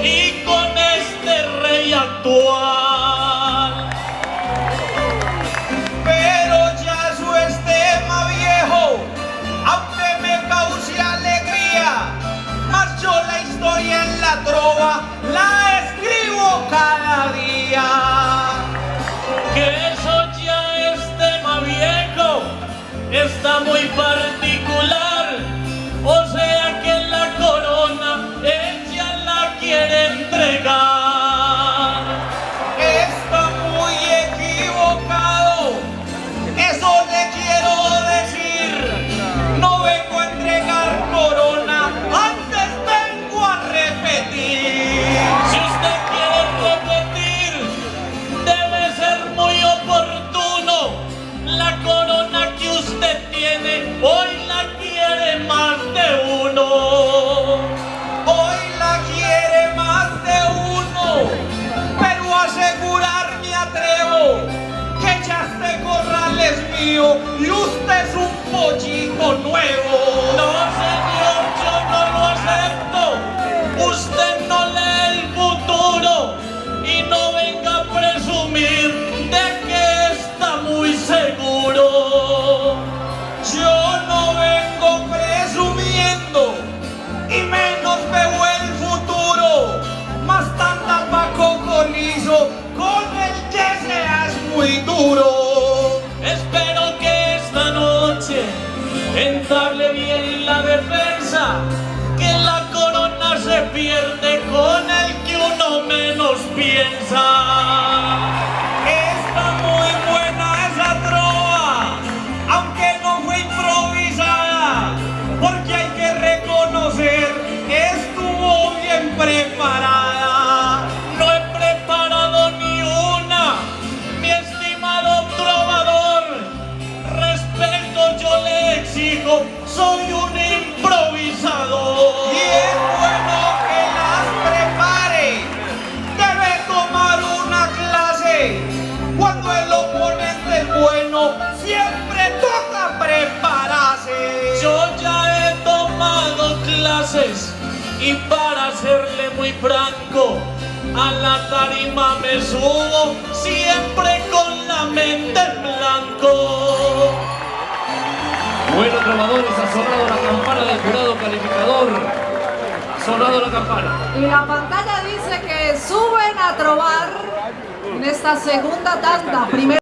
y con este rey actual. Pero ya eso es tema viejo, aunque me cause alegría, mas yo la historia en la trova la escribo cada día. Que eso ya es tema viejo, está muy particular, o sea que la corona ella la quiere entregar. Está muy equivocado, eso le quiero decir. No vengo a entregar corona, antes vengo a repetir. Si usted quiere repetir, debe ser muy oportuno. La corona que usted tiene, hoy la quiere más de uno. Hoy la quiere más de uno, pero asegurar me atrevo que ya este corral es mío y usted es un pollito nuevo. No, señor, yo no lo acepto. Usted no lee el futuro y no venga a presumir de que está muy seguro. Yo no vengo presumiendo y menos veo el futuro, más tanta pa' cocolizo, con el que seas muy duro. Espero que esta noche entable bien la defensa, que la corona se pierde con el que uno menos piensa. Está muy buena esa trova, aunque no fue improvisada, porque hay que reconocer que estuvo bien preparada. No he preparado ni una, mi estimado trovador. Respeto yo le exijo, soy un improvisador. Y es bueno que las prepare, debe tomar una clase. Cuando el oponente es bueno, siempre toca prepararse. Yo ya he tomado clases y para serle muy franco, a la tarima me subo siempre con la mente en blanco. Bueno, trovadores, ha sonado la campana del jurado calificador. Ha sonado la campana. Y la pantalla dice que suben a trovar en esta segunda tanda.